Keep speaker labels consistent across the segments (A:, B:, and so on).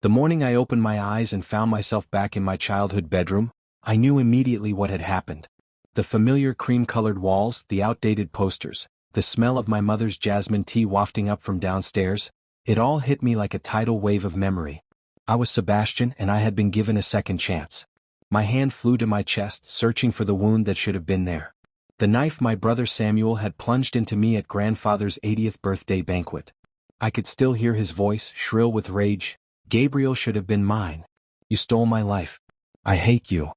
A: The morning I opened my eyes and found myself back in my childhood bedroom, I knew immediately what had happened. The familiar cream-colored walls, the outdated posters, the smell of my mother's jasmine tea wafting up from downstairs, it all hit me like a tidal wave of memory. I was Sebastian and I had been given a second chance. My hand flew to my chest, searching for the wound that should have been there. The knife my brother Samuel had plunged into me at grandfather's 80th birthday banquet. I could still hear his voice, shrill with rage. Gabriel should have been mine. You stole my life. I hate you.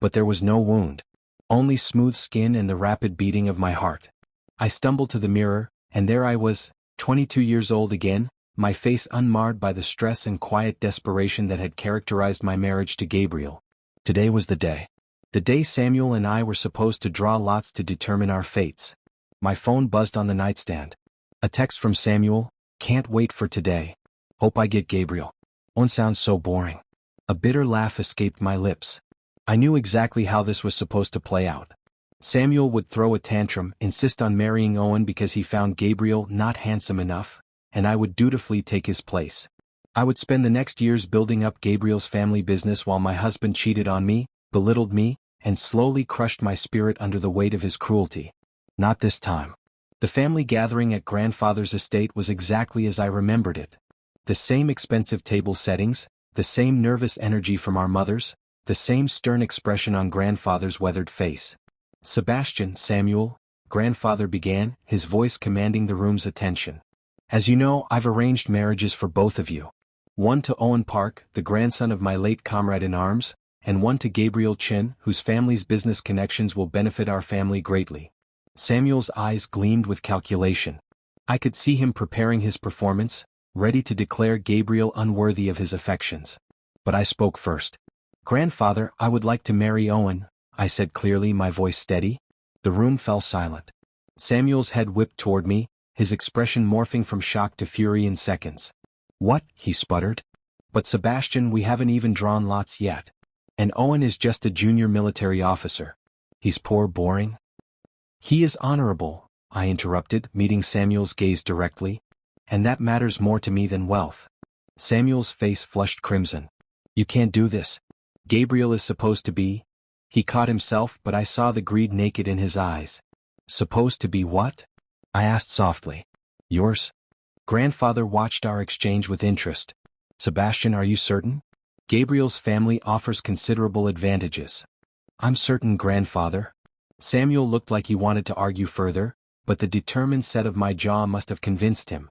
A: But there was no wound. Only smooth skin and the rapid beating of my heart. I stumbled to the mirror, and there I was, 22 years old again, my face unmarred by the stress and quiet desperation that had characterized my marriage to Gabriel. Today was the day. The day Samuel and I were supposed to draw lots to determine our fates. My phone buzzed on the nightstand. A text from Samuel, "Can't wait for today. Hope I get Gabriel." One sounds so boring. A bitter laugh escaped my lips. I knew exactly how this was supposed to play out. Samuel would throw a tantrum, insist on marrying Owen because he found Gabriel not handsome enough, and I would dutifully take his place. I would spend the next years building up Gabriel's family business while my husband cheated on me, belittled me, and slowly crushed my spirit under the weight of his cruelty. Not this time. The family gathering at grandfather's estate was exactly as I remembered it. The same expensive table settings, the same nervous energy from our mothers, the same stern expression on grandfather's weathered face. "Sebastian, Samuel," grandfather began, his voice commanding the room's attention. "As you know, I've arranged marriages for both of you. One to Owen Park, the grandson of my late comrade in arms, and one to Gabriel Chin, whose family's business connections will benefit our family greatly." Samuel's eyes gleamed with calculation. I could see him preparing his performance, ready to declare Gabriel unworthy of his affections. But I spoke first. "Grandfather, I would like to marry Owen," I said clearly, my voice steady. The room fell silent. Samuel's head whipped toward me, his expression morphing from shock to fury in seconds. "What?" he sputtered. "But Sebastian, we haven't even drawn lots yet. And Owen is just a junior military officer. He's poor boring." "He is honorable," I interrupted, meeting Samuel's gaze directly. "And that matters more to me than wealth." Samuel's face flushed crimson. "You can't do this. Gabriel is supposed to be—" He caught himself, but I saw the greed naked in his eyes. "Supposed to be what?" I asked softly. "Yours?" Grandfather watched our exchange with interest. "Sebastian, are you certain? Gabriel's family offers considerable advantages." "I'm certain, grandfather." Samuel looked like he wanted to argue further, but the determined set of my jaw must have convinced him.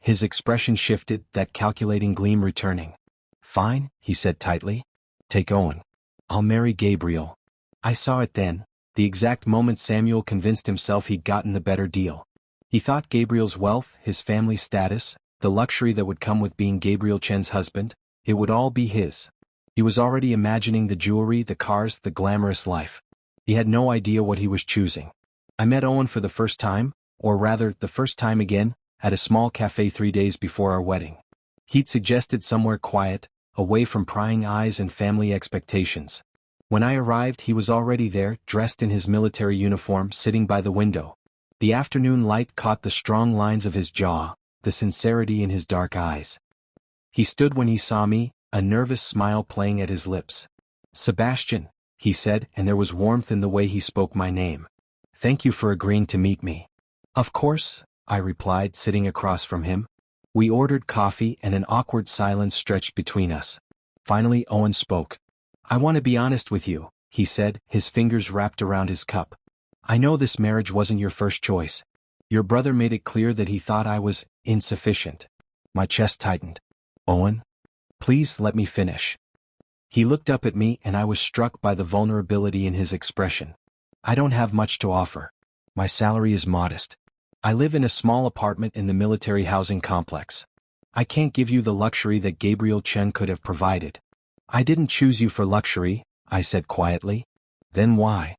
A: His expression shifted, that calculating gleam returning. "Fine," he said tightly. "Take Owen. I'll marry Gabriel." I saw it then, the exact moment Samuel convinced himself he'd gotten the better deal. He thought Gabriel's wealth, his family status, the luxury that would come with being Gabriel Chen's husband, it would all be his. He was already imagining the jewelry, the cars, the glamorous life. He had no idea what he was choosing. I met Owen for the first time, or rather, the first time again, at a small cafe 3 days before our wedding. He'd suggested somewhere quiet, away from prying eyes and family expectations. When I arrived, he was already there, dressed in his military uniform, sitting by the window. The afternoon light caught the strong lines of his jaw, the sincerity in his dark eyes. He stood when he saw me, a nervous smile playing at his lips. "Sebastian," he said, and there was warmth in the way he spoke my name. "Thank you for agreeing to meet me." "Of course," I replied, sitting across from him. We ordered coffee and an awkward silence stretched between us. Finally Owen spoke. "I want to be honest with you," he said, his fingers wrapped around his cup. "I know this marriage wasn't your first choice. Your brother made it clear that he thought I was insufficient." My chest tightened. "Owen? Please let me finish." He looked up at me and I was struck by the vulnerability in his expression. "I don't have much to offer. My salary is modest. I live in a small apartment in the military housing complex. I can't give you the luxury that Gabriel Chen could have provided." "I didn't choose you for luxury," I said quietly. "Then why?"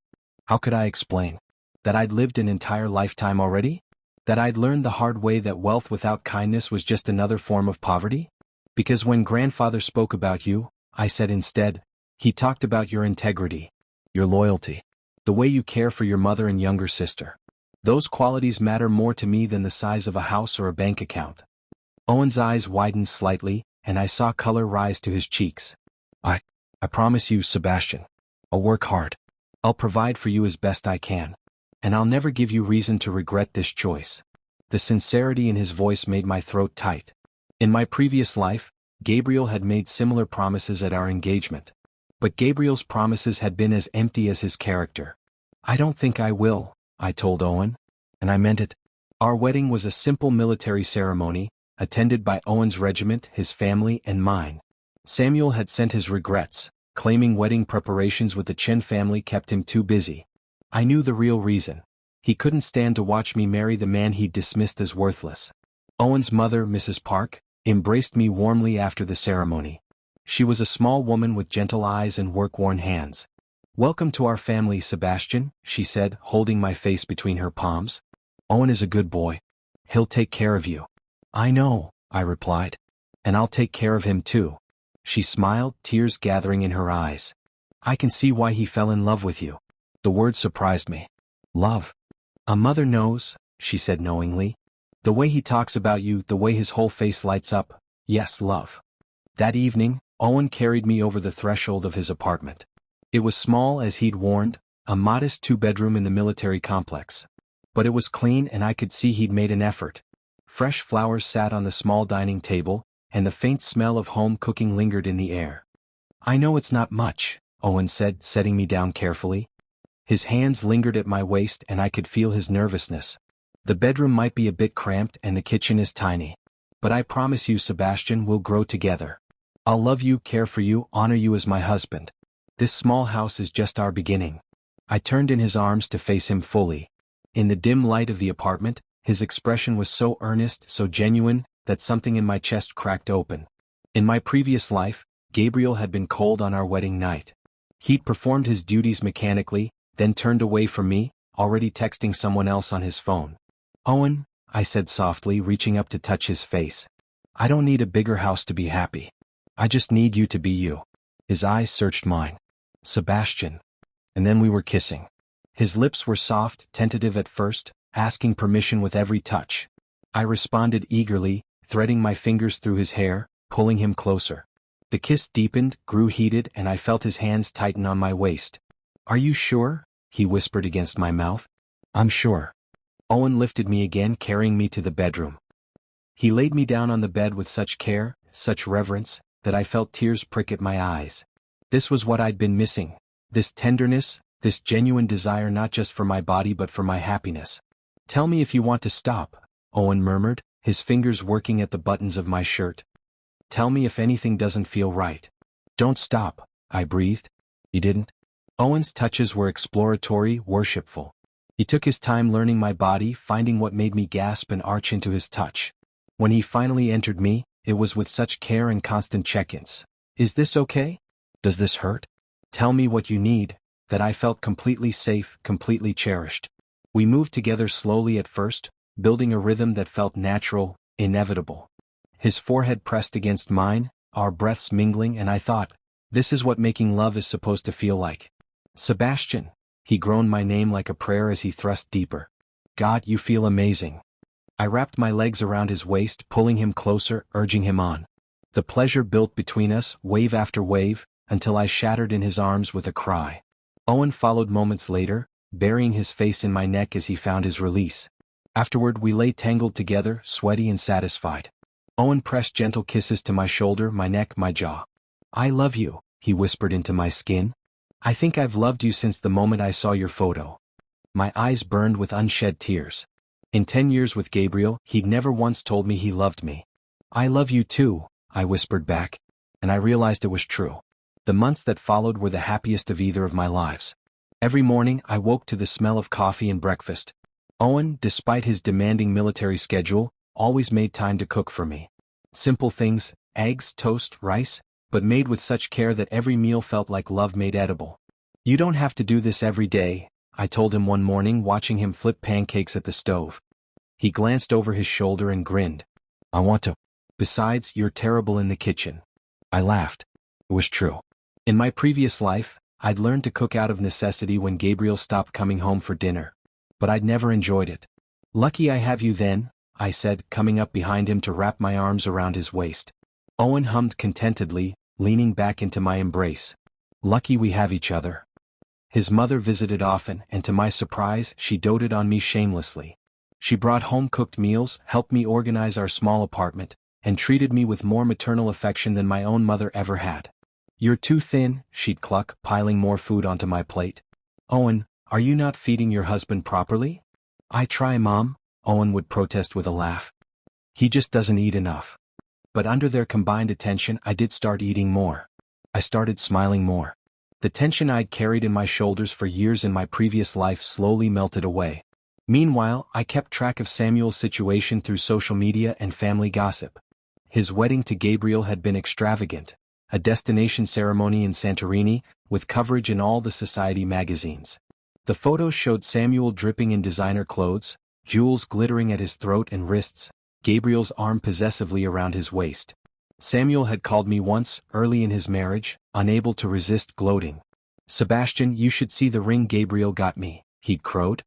A: How could I explain? That I'd lived an entire lifetime already? That I'd learned the hard way that wealth without kindness was just another form of poverty? "Because when grandfather spoke about you," I said instead, "he talked about your integrity, your loyalty, the way you care for your mother and younger sister. Those qualities matter more to me than the size of a house or a bank account." Owen's eyes widened slightly, and I saw color rise to his cheeks. I promise you, Sebastian. I'll work hard. I'll provide for you as best I can. And I'll never give you reason to regret this choice. The sincerity in his voice made my throat tight. In my previous life, Gabriel had made similar promises at our engagement. But Gabriel's promises had been as empty as his character. I don't think I will, I told Owen. And I meant it. Our wedding was a simple military ceremony, attended by Owen's regiment, his family, and mine. Samuel had sent his regrets, claiming wedding preparations with the Chen family kept him too busy. I knew the real reason. He couldn't stand to watch me marry the man he'd dismissed as worthless. Owen's mother, Mrs. Park, embraced me warmly after the ceremony. She was a small woman with gentle eyes and work-worn hands. "Welcome to our family, Sebastian," she said, holding my face between her palms. "Owen is a good boy. He'll take care of you." "I know," I replied. "And I'll take care of him too." She smiled, tears gathering in her eyes. "I can see why he fell in love with you." The word surprised me. "Love. A mother knows," she said knowingly. "The way he talks about you, the way his whole face lights up. Yes, love." That evening, Owen carried me over the threshold of his apartment. It was small as he'd warned, a modest two-bedroom in the military complex. But it was clean and I could see he'd made an effort. Fresh flowers sat on the small dining table, and the faint smell of home cooking lingered in the air. "I know it's not much," Owen said, setting me down carefully. His hands lingered at my waist and I could feel his nervousness. "The bedroom might be a bit cramped and the kitchen is tiny. But I promise you, Sebastian, we'll grow together. I'll love you, care for you, honor you as my husband. This small house is just our beginning." I turned in his arms to face him fully. In the dim light of the apartment, his expression was so earnest, so genuine, that something in my chest cracked open. In my previous life, Gabriel had been cold on our wedding night. He'd performed his duties mechanically, then turned away from me, already texting someone else on his phone. "Owen," I said softly, reaching up to touch his face. "I don't need a bigger house to be happy. I just need you to be you." His eyes searched mine. "Sebastian." And then we were kissing. His lips were soft, tentative at first, asking permission with every touch. I responded eagerly, threading my fingers through his hair, pulling him closer. The kiss deepened, grew heated, and I felt his hands tighten on my waist. "Are you sure?" he whispered against my mouth. "I'm sure." Owen lifted me again, carrying me to the bedroom. He laid me down on the bed with such care, such reverence, that I felt tears prick at my eyes. This was what I'd been missing. This tenderness, this genuine desire not just for my body but for my happiness. "Tell me if you want to stop," Owen murmured, his fingers working at the buttons of my shirt. "Tell me if anything doesn't feel right." "Don't stop," I breathed. "You didn't?" Owen's touches were exploratory, worshipful. He took his time learning my body, finding what made me gasp and arch into his touch. When he finally entered me, it was with such care and constant check-ins. "Is this okay? Does this hurt? Tell me what you need," that I felt completely safe, completely cherished. We moved together slowly at first, building a rhythm that felt natural, inevitable. His forehead pressed against mine, our breaths mingling, and I thought, this is what making love is supposed to feel like. "Sebastian," he groaned my name like a prayer as he thrust deeper. "God, you feel amazing." I wrapped my legs around his waist, pulling him closer, urging him on. The pleasure built between us, wave after wave, until I shattered in his arms with a cry. Owen followed moments later, burying his face in my neck as he found his release. Afterward we lay tangled together, sweaty and satisfied. Owen pressed gentle kisses to my shoulder, my neck, my jaw. "I love you," he whispered into my skin. "I think I've loved you since the moment I saw your photo." My eyes burned with unshed tears. In 10 years with Gabriel, he'd never once told me he loved me. "I love you too," I whispered back, and I realized it was true. The months that followed were the happiest of either of my lives. Every morning I woke to the smell of coffee and breakfast. Owen, despite his demanding military schedule, always made time to cook for me. Simple things, eggs, toast, rice, but made with such care that every meal felt like love made edible. "You don't have to do this every day," I told him one morning, watching him flip pancakes at the stove. He glanced over his shoulder and grinned. "I want to. Besides, you're terrible in the kitchen." I laughed. It was true. In my previous life, I'd learned to cook out of necessity when Gabriel stopped coming home for dinner. But I'd never enjoyed it. "Lucky I have you then," I said, coming up behind him to wrap my arms around his waist. Owen hummed contentedly, leaning back into my embrace. Lucky we have each other. His mother visited often, and to my surprise, she doted on me shamelessly. She brought home-cooked meals, helped me organize our small apartment, and treated me with more maternal affection than my own mother ever had. You're too thin, she'd cluck, piling more food onto my plate. Owen, are you not feeding your husband properly? I try, Mom, Owen would protest with a laugh. He just doesn't eat enough. But under their combined attention, I did start eating more. I started smiling more. The tension I'd carried in my shoulders for years in my previous life slowly melted away. Meanwhile, I kept track of Samuel's situation through social media and family gossip. His wedding to Gabriel had been extravagant, a destination ceremony in Santorini, with coverage in all the society magazines. The photos showed Samuel dripping in designer clothes, jewels glittering at his throat and wrists, Gabriel's arm possessively around his waist. Samuel had called me once, early in his marriage, unable to resist gloating. Sebastian, you should see the ring Gabriel got me, he'd crowed.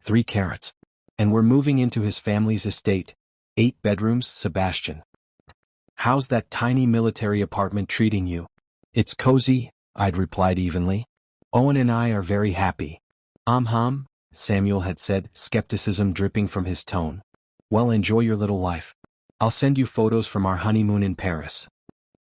A: 3 carats. And we're moving into his family's estate. 8 bedrooms, Sebastian. How's that tiny military apartment treating you? It's cozy, I'd replied evenly. Owen and I are very happy. Samuel had said, skepticism dripping from his tone. Well, enjoy your little life. I'll send you photos from our honeymoon in Paris.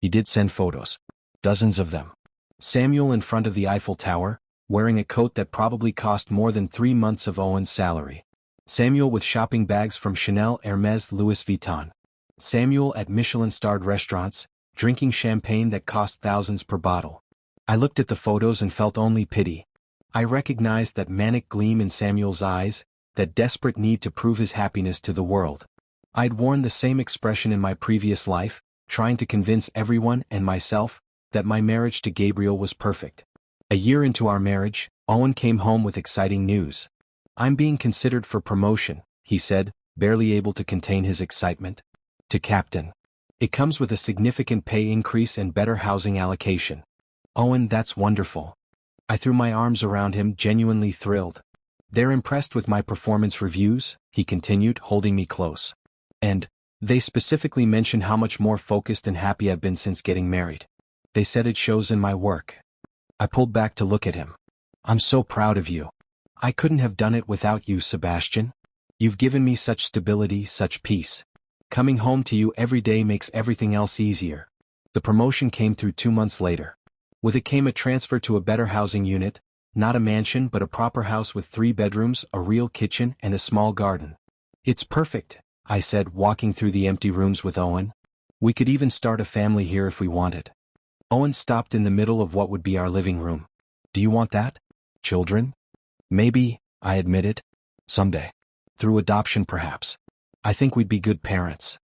A: He did send photos. Dozens of them. Samuel in front of the Eiffel Tower, wearing a coat that probably cost more than 3 months of Owen's salary. Samuel with shopping bags from Chanel, Hermes, Louis Vuitton. Samuel at Michelin-starred restaurants, drinking champagne that cost thousands per bottle. I looked at the photos and felt only pity. I recognized that manic gleam in Samuel's eyes, that desperate need to prove his happiness to the world. I'd worn the same expression in my previous life, trying to convince everyone and myself that my marriage to Gabriel was perfect. A year into our marriage, Owen came home with exciting news. I'm being considered for promotion, he said, barely able to contain his excitement. To captain. It comes with a significant pay increase and better housing allocation. Owen, that's wonderful. I threw my arms around him, genuinely thrilled. They're impressed with my performance reviews, he continued, holding me close. And they specifically mention how much more focused and happy I've been since getting married. They said it shows in my work. I pulled back to look at him. I'm so proud of you. I couldn't have done it without you, Sebastian. You've given me such stability, such peace. Coming home to you every day makes everything else easier. The promotion came through 2 months later. With it came a transfer to a better housing unit, not a mansion but a proper house with 3 bedrooms, a real kitchen, and a small garden. It's perfect, I said, walking through the empty rooms with Owen. We could even start a family here if we wanted. Owen stopped in the middle of what would be our living room. Do you want that? Children? Maybe, I admitted. Someday. Through adoption perhaps. I think we'd be good parents.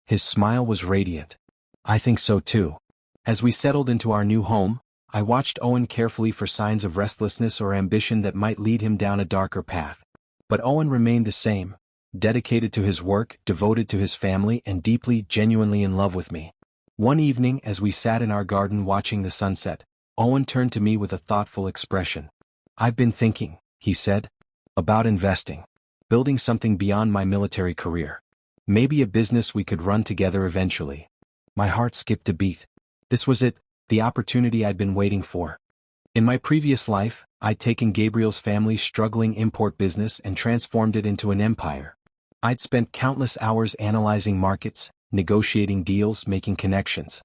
A: His smile was radiant. I think so too. As we settled into our new home, I watched Owen carefully for signs of restlessness or ambition that might lead him down a darker path. But Owen remained the same, dedicated to his work, devoted to his family, and deeply, genuinely in love with me. One evening, as we sat in our garden watching the sunset, Owen turned to me with a thoughtful expression. I've been thinking, he said, about investing. Building something beyond my military career. Maybe a business we could run together eventually. My heart skipped a beat. This was it, the opportunity I'd been waiting for. In my previous life, I'd taken Gabriel's family's struggling import business and transformed it into an empire. I'd spent countless hours analyzing markets, negotiating deals, making connections.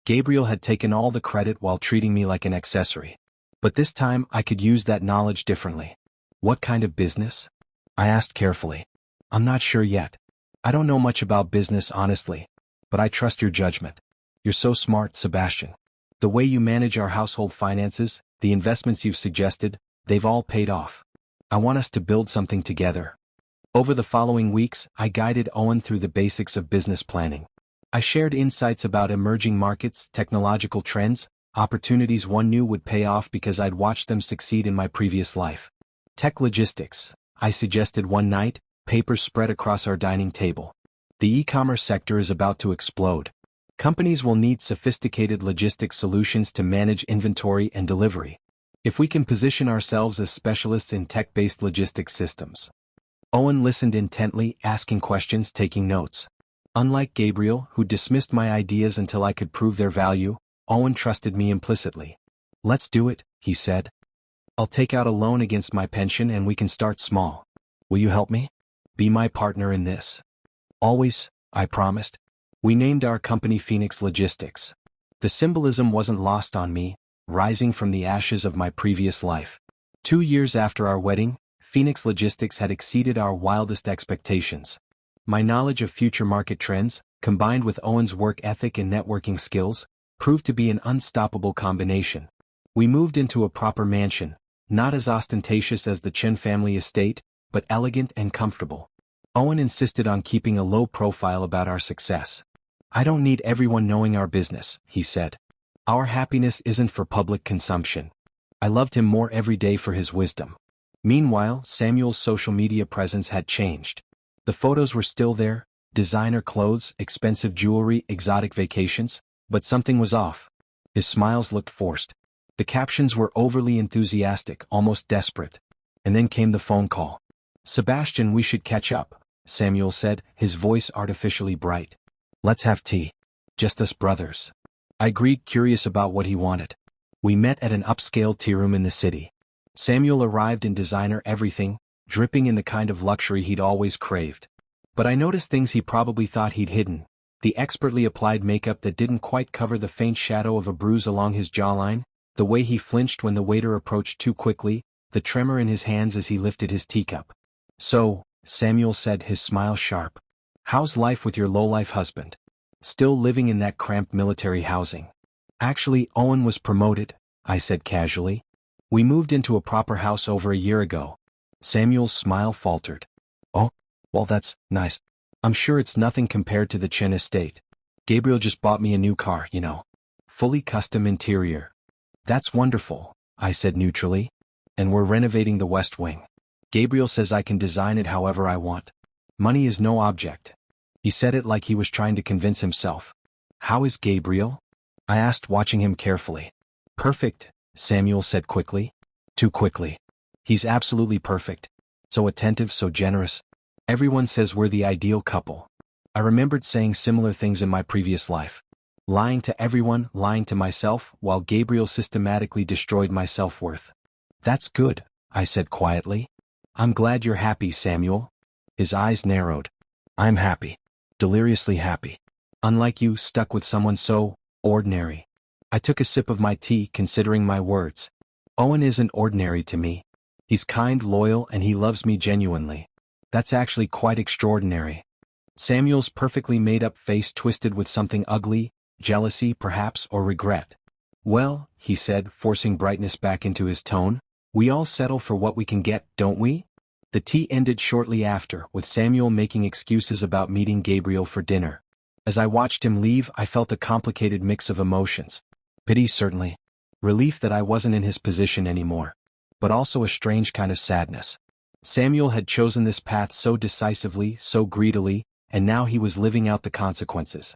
A: Gabriel had taken all the credit while treating me like an accessory. But this time I could use that knowledge differently. What kind of business? I asked carefully. I'm not sure yet. I don't know much about business honestly, but I trust your judgment. You're so smart, Sebastian. The way you manage our household finances, the investments you've suggested, they've all paid off. I want us to build something together. Over the following weeks, I guided Owen through the basics of business planning. I shared insights about emerging markets, technological trends, opportunities one knew would pay off because I'd watched them succeed in my previous life. Tech logistics, I suggested one night, papers spread across our dining table. The e-commerce sector is about to explode. Companies will need sophisticated logistics solutions to manage inventory and delivery. If we can position ourselves as specialists in tech-based logistics systems. Owen listened intently, asking questions, taking notes. Unlike Gabriel, who dismissed my ideas until I could prove their value, Owen trusted me implicitly. "Let's do it," he said. "I'll take out a loan against my pension and we can start small. Will you help me? Be my partner in this." "Always," I promised. We named our company Phoenix Logistics. The symbolism wasn't lost on me, rising from the ashes of my previous life. 2 years after our wedding, Phoenix Logistics had exceeded our wildest expectations. My knowledge of future market trends, combined with Owen's work ethic and networking skills, proved to be an unstoppable combination. We moved into a proper mansion, not as ostentatious as the Chen family estate, but elegant and comfortable. Owen insisted on keeping a low profile about our success. "I don't need everyone knowing our business," he said. "Our happiness isn't for public consumption." I loved him more every day for his wisdom. Meanwhile, Samuel's social media presence had changed. The photos were still there, designer clothes, expensive jewelry, exotic vacations, but something was off. His smiles looked forced. The captions were overly enthusiastic, almost desperate. And then came the phone call. "Sebastian, we should catch up," Samuel said, his voice artificially bright. "Let's have tea. Just us brothers." I agreed, curious about what he wanted. We met at an upscale tea room in the city. Samuel arrived in designer everything, dripping in the kind of luxury he'd always craved. But I noticed things he probably thought he'd hidden. The expertly applied makeup that didn't quite cover the faint shadow of a bruise along his jawline, the way he flinched when the waiter approached too quickly, the tremor in his hands as he lifted his teacup. "So," Samuel said, his smile sharp, "how's life with your lowlife husband? Still living in that cramped military housing?" "Actually, Owen was promoted," I said casually. "We moved into a proper house over a year ago." Samuel's smile faltered. "Oh, well, that's nice. I'm sure it's nothing compared to the Chen estate. Gabriel just bought me a new car, you know. Fully custom interior." "That's wonderful," I said neutrally. "And we're renovating the West Wing. Gabriel says I can design it however I want. Money is no object." He said it like he was trying to convince himself. "How is Gabriel?" I asked, watching him carefully. "Perfect," Samuel said quickly. Too quickly. "He's absolutely perfect. So attentive, so generous. Everyone says we're the ideal couple." I remembered saying similar things in my previous life. Lying to everyone, lying to myself, while Gabriel systematically destroyed my self-worth. "That's good," I said quietly. "I'm glad you're happy, Samuel." His eyes narrowed. "I'm happy. Deliriously happy. Unlike you, stuck with someone so ordinary." I took a sip of my tea, considering my words. Owen isn't ordinary to me. He's kind, loyal, and he loves me genuinely. That's actually quite extraordinary. Samuel's perfectly made-up face twisted with something ugly, jealousy perhaps, or regret. "Well," he said, forcing brightness back into his tone, "we all settle for what we can get, don't we?" The tea ended shortly after, with Samuel making excuses about meeting Gabriel for dinner. As I watched him leave, I felt a complicated mix of emotions. Pity, certainly. Relief that I wasn't in his position anymore. But also a strange kind of sadness. Samuel had chosen this path so decisively, so greedily, and now he was living out the consequences.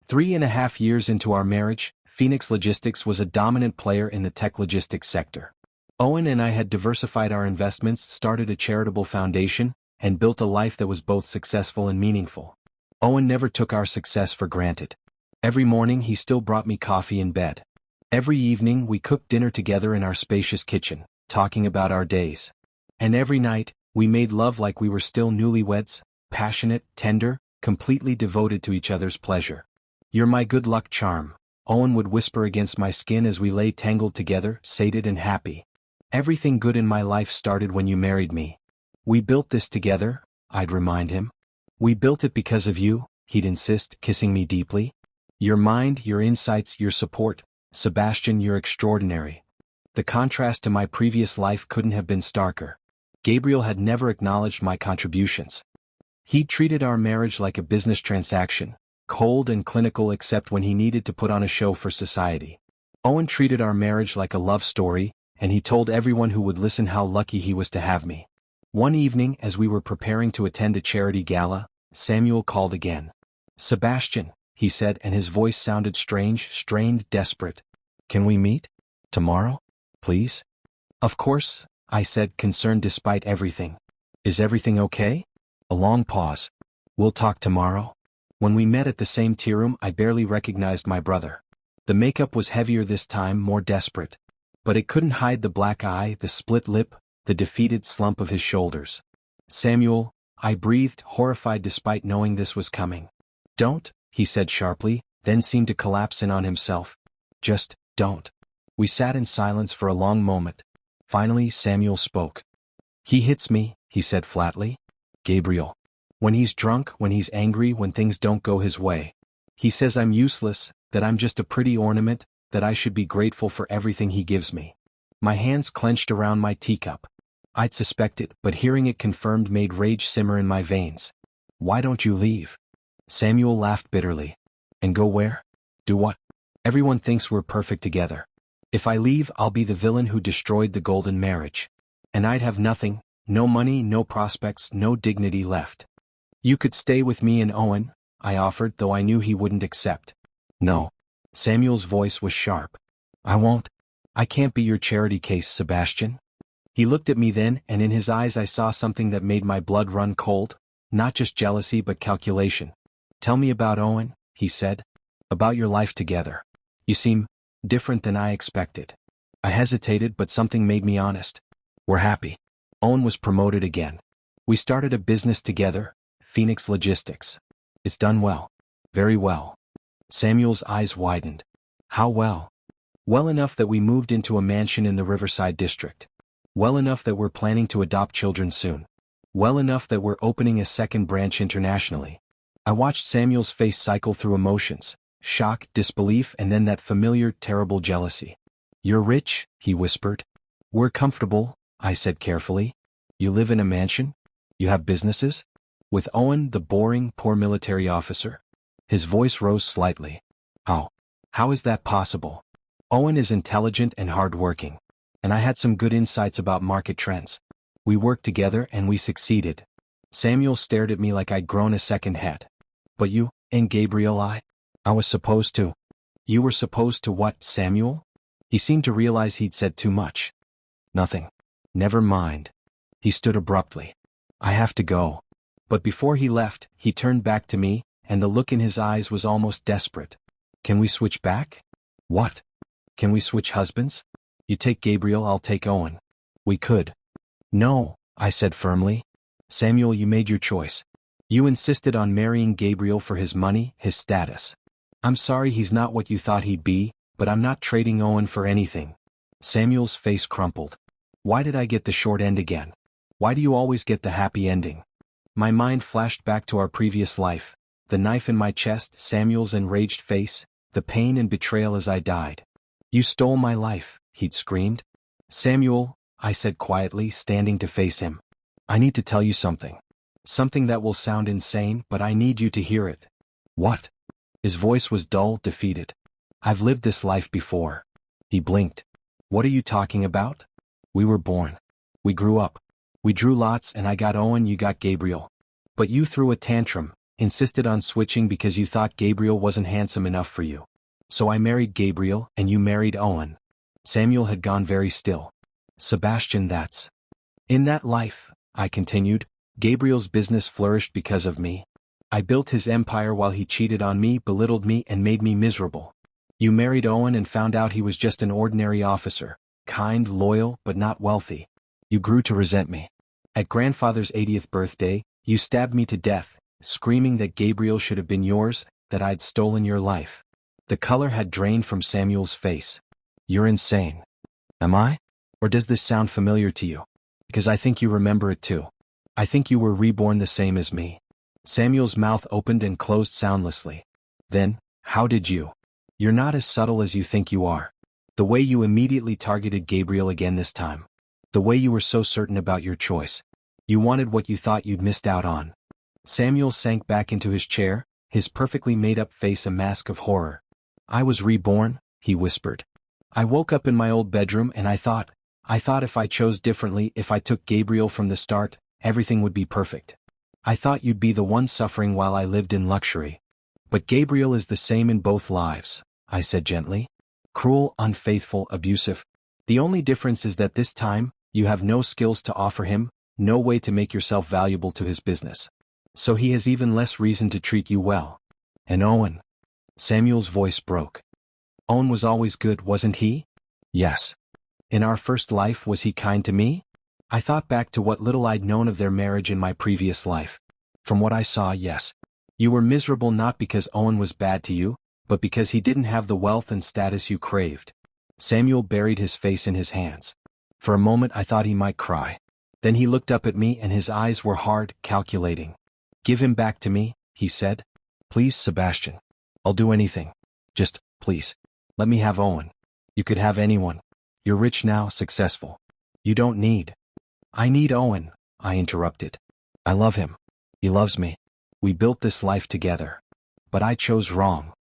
A: 3.5 years into our marriage, Phoenix Logistics was a dominant player in the tech logistics sector. Owen and I had diversified our investments, started a charitable foundation, and built a life that was both successful and meaningful. Owen never took our success for granted. Every morning he still brought me coffee in bed. Every evening we cooked dinner together in our spacious kitchen, talking about our days. And every night, we made love like we were still newlyweds, passionate, tender, completely devoted to each other's pleasure. "You're my good luck charm," Owen would whisper against my skin as we lay tangled together, sated and happy. "Everything good in my life started when you married me." "We built this together," I'd remind him. "We built it because of you," he'd insist, kissing me deeply. "Your mind, your insights, your support. Sebastian, you're extraordinary." The contrast to my previous life couldn't have been starker. Gabriel had never acknowledged my contributions. He treated our marriage like a business transaction, cold and clinical except when he needed to put on a show for society. Owen treated our marriage like a love story, and he told everyone who would listen how lucky he was to have me. One evening, as we were preparing to attend a charity gala, Samuel called again. "Sebastian," he said, and his voice sounded strange, strained, desperate. "Can we meet? Tomorrow? Please?" "Of course," I said, concerned despite everything. "Is everything okay?" A long pause. "We'll talk tomorrow?" When we met at the same tea room, I barely recognized my brother. The makeup was heavier this time, more desperate. But it couldn't hide the black eye, the split lip, the defeated slump of his shoulders. Samuel, I breathed, horrified despite knowing this was coming. Don't, he said sharply, then seemed to collapse in on himself. Just, don't. We sat in silence for a long moment. Finally, Samuel spoke. He hits me, he said flatly. Gabriel. When he's drunk, when he's angry, when things don't go his way. He says I'm useless, that I'm just a pretty ornament, that I should be grateful for everything he gives me. My hands clenched around my teacup. I'd suspected, but hearing it confirmed made rage simmer in my veins. Why don't you leave? Samuel laughed bitterly. And go where? Do what? Everyone thinks we're perfect together. If I leave, I'll be the villain who destroyed the golden marriage. And I'd have nothing, no money, no prospects, no dignity left. You could stay with me and Owen, I offered, though I knew he wouldn't accept. No. Samuel's voice was sharp. I won't. I can't be your charity case, Sebastian. He looked at me then, and in his eyes I saw something that made my blood run cold, not just jealousy but calculation. Tell me about Owen, he said. About your life together. You seem different than I expected. I hesitated, but something made me honest. We're happy. Owen was promoted again. We started a business together, Phoenix Logistics. It's done well. Very well. Samuel's eyes widened. How well? Well enough that we moved into a mansion in the Riverside district. Well enough that we're planning to adopt children soon. Well enough that we're opening a second branch internationally. I watched Samuel's face cycle through emotions, shock, disbelief, and then that familiar, terrible jealousy. You're rich, he whispered. We're comfortable, I said carefully. You live in a mansion? You have businesses? With Owen, the boring, poor military officer? His voice rose slightly. How? How is that possible? Owen is intelligent and hardworking. And I had some good insights about market trends. We worked together and we succeeded. Samuel stared at me like I'd grown a second head. But you, and Gabriel, I was supposed to. You were supposed to what, Samuel? He seemed to realize he'd said too much. Nothing. Never mind. He stood abruptly. I have to go. But before he left, he turned back to me, and the look in his eyes was almost desperate. Can we switch back? What? Can we switch husbands? You take Gabriel, I'll take Owen. We could. No, I said firmly. Samuel, you made your choice. You insisted on marrying Gabriel for his money, his status. I'm sorry he's not what you thought he'd be, but I'm not trading Owen for anything. Samuel's face crumpled. Why did I get the short end again? Why do you always get the happy ending? My mind flashed back to our previous life, the knife in my chest, Samuel's enraged face, the pain and betrayal as I died. You stole my life, he'd screamed. Samuel, I said quietly, standing to face him. I need to tell you something. Something that will sound insane, but I need you to hear it. What? His voice was dull, defeated. I've lived this life before. He blinked. What are you talking about? We were born. We grew up. We drew lots and I got Owen, you got Gabriel. But you threw a tantrum, insisted on switching because you thought Gabriel wasn't handsome enough for you. So I married Gabriel and you married Owen. Samuel had gone very still. Sebastian, that's. In that life, I continued, Gabriel's business flourished because of me. I built his empire while he cheated on me, belittled me, and made me miserable. You married Owen and found out he was just an ordinary officer, kind, loyal, but not wealthy. You grew to resent me. At grandfather's 80th birthday, you stabbed me to death, screaming that Gabriel should have been yours, that I'd stolen your life. The color had drained from Samuel's face. You're insane. Am I? Or does this sound familiar to you? Because I think you remember it too. I think you were reborn the same as me. Samuel's mouth opened and closed soundlessly. Then, how did you? You're not as subtle as you think you are. The way you immediately targeted Gabriel again this time. The way you were so certain about your choice. You wanted what you thought you'd missed out on. Samuel sank back into his chair, his perfectly made-up face a mask of horror. I was reborn, he whispered. I woke up in my old bedroom and I thought if I chose differently, if I took Gabriel from the start, everything would be perfect. I thought you'd be the one suffering while I lived in luxury. But Gabriel is the same in both lives, I said gently. Cruel, unfaithful, abusive. The only difference is that this time, you have no skills to offer him, no way to make yourself valuable to his business. So he has even less reason to treat you well. And Owen? Samuel's voice broke. Owen was always good, wasn't he? Yes. In our first life, was he kind to me? I thought back to what little I'd known of their marriage in my previous life. From what I saw, yes. You were miserable not because Owen was bad to you, but because he didn't have the wealth and status you craved. Samuel buried his face in his hands. For a moment I thought he might cry. Then he looked up at me and his eyes were hard, calculating. Give him back to me, he said. Please, Sebastian. I'll do anything. Just, please. Let me have Owen. You could have anyone. You're rich now, successful. You don't need. I need Owen, I interrupted. I love him. He loves me. We built this life together. But I chose wrong.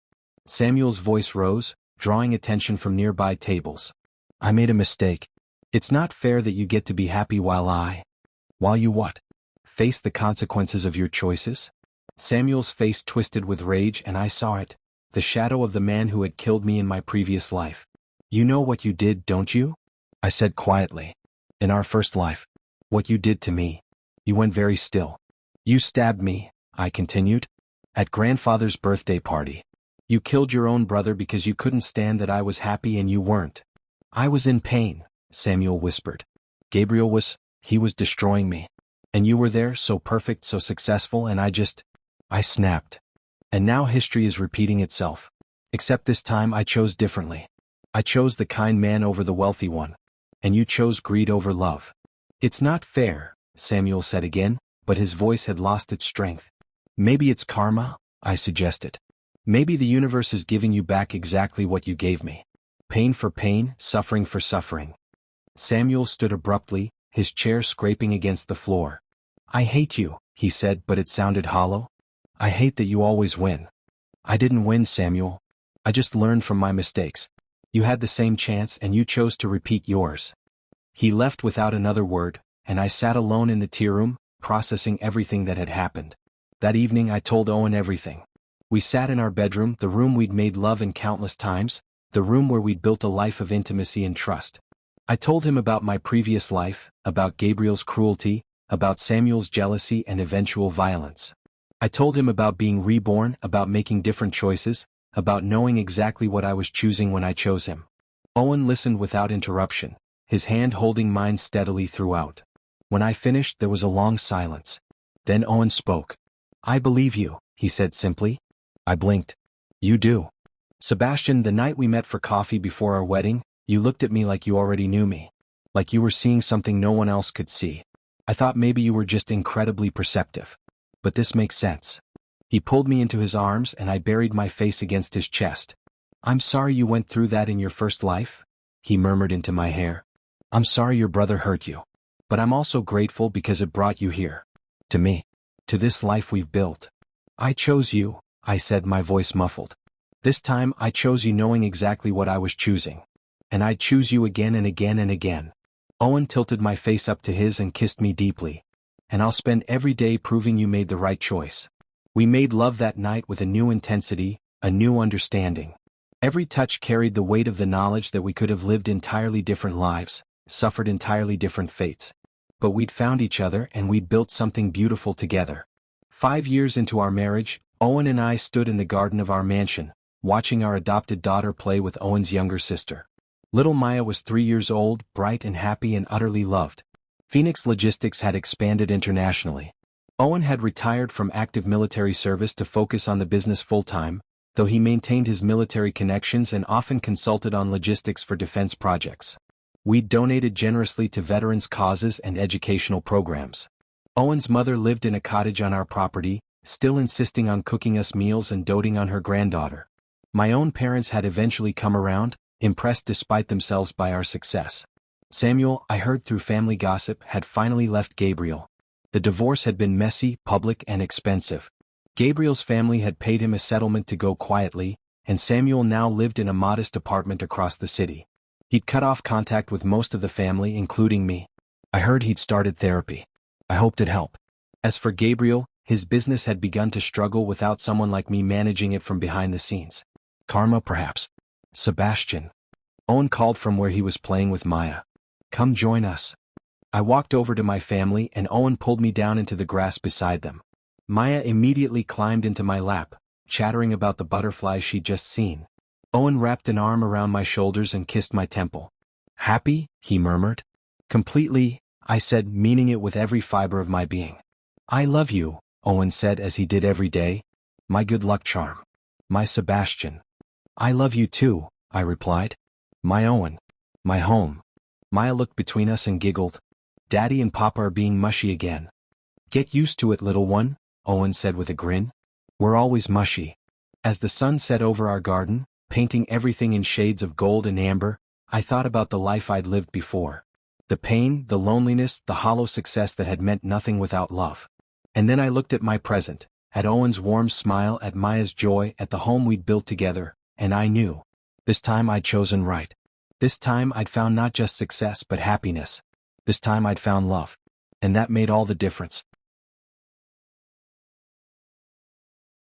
A: Samuel's voice rose, drawing attention from nearby tables. I made a mistake. It's not fair that you get to be happy while you what? Face the consequences of your choices? Samuel's face twisted with rage and I saw it, the shadow of the man who had killed me in my previous life. You know what you did, don't you? I said quietly. In our first life. What you did to me. You went very still. You stabbed me, I continued. At grandfather's birthday party. You killed your own brother because you couldn't stand that I was happy and you weren't. I was in pain, Samuel whispered. Gabriel he was destroying me. And you were there, so perfect, so successful, and I snapped. And now history is repeating itself. Except this time I chose differently. I chose the kind man over the wealthy one. And you chose greed over love. It's not fair, Samuel said again, but his voice had lost its strength. Maybe it's karma, I suggested. Maybe the universe is giving you back exactly what you gave me. Pain for pain, suffering for suffering. Samuel stood abruptly, his chair scraping against the floor. I hate you, he said, but it sounded hollow. I hate that you always win. I didn't win, Samuel. I just learned from my mistakes. You had the same chance and you chose to repeat yours. He left without another word, and I sat alone in the tea room, processing everything that had happened. That evening I told Owen everything. We sat in our bedroom, the room we'd made love in countless times, the room where we'd built a life of intimacy and trust. I told him about my previous life, about Gabriel's cruelty, about Samuel's jealousy and eventual violence. I told him about being reborn, about making different choices, about knowing exactly what I was choosing when I chose him. Owen listened without interruption, his hand holding mine steadily throughout. When I finished, there was a long silence. Then Owen spoke. I believe you, he said simply. I blinked. You do. Sebastian, the night we met for coffee before our wedding, you looked at me like you already knew me. Like you were seeing something no one else could see. I thought maybe you were just incredibly perceptive. But this makes sense. He pulled me into his arms and I buried my face against his chest. I'm sorry you went through that in your first life, he murmured into my hair. I'm sorry your brother hurt you. But I'm also grateful because it brought you here. To me. To this life we've built. I chose you, I said, my voice muffled. This time I chose you knowing exactly what I was choosing. And I'd choose you again and again and again. Owen tilted my face up to his and kissed me deeply. And I'll spend every day proving you made the right choice. We made love that night with a new intensity, a new understanding. Every touch carried the weight of the knowledge that we could have lived entirely different lives, suffered entirely different fates. But we'd found each other and we'd built something beautiful together. 5 years into our marriage, Owen and I stood in the garden of our mansion, watching our adopted daughter play with Owen's younger sister. Little Maya was 3 years old, bright and happy and utterly loved. Phoenix Logistics had expanded internationally. Owen had retired from active military service to focus on the business full-time, though he maintained his military connections and often consulted on logistics for defense projects. We donated generously to veterans' causes and educational programs. Owen's mother lived in a cottage on our property, still insisting on cooking us meals and doting on her granddaughter. My own parents had eventually come around, impressed despite themselves by our success. Samuel, I heard through family gossip, had finally left Gabriel. The divorce had been messy, public, and expensive. Gabriel's family had paid him a settlement to go quietly, and Samuel now lived in a modest apartment across the city. He'd cut off contact with most of the family, including me. I heard he'd started therapy. I hoped it'd help. As for Gabriel, his business had begun to struggle without someone like me managing it from behind the scenes. Karma, perhaps. Sebastian. Owen called from where he was playing with Maya. Come join us. I walked over to my family and Owen pulled me down into the grass beside them. Maya immediately climbed into my lap, chattering about the butterflies she'd just seen. Owen wrapped an arm around my shoulders and kissed my temple. Happy? He murmured. Completely, I said, meaning it with every fiber of my being. I love you, Owen said as he did every day. My good luck charm. My Sebastian. I love you too, I replied. My Owen. My home. Maya looked between us and giggled. Daddy and Papa are being mushy again. Get used to it, little one, Owen said with a grin. We're always mushy. As the sun set over our garden, painting everything in shades of gold and amber, I thought about the life I'd lived before. The pain, the loneliness, the hollow success that had meant nothing without love. And then I looked at my present, at Owen's warm smile, at Maya's joy, at the home we'd built together, and I knew. This time I'd chosen right. This time I'd found not just success but happiness. This time I'd found love. And that made all the difference.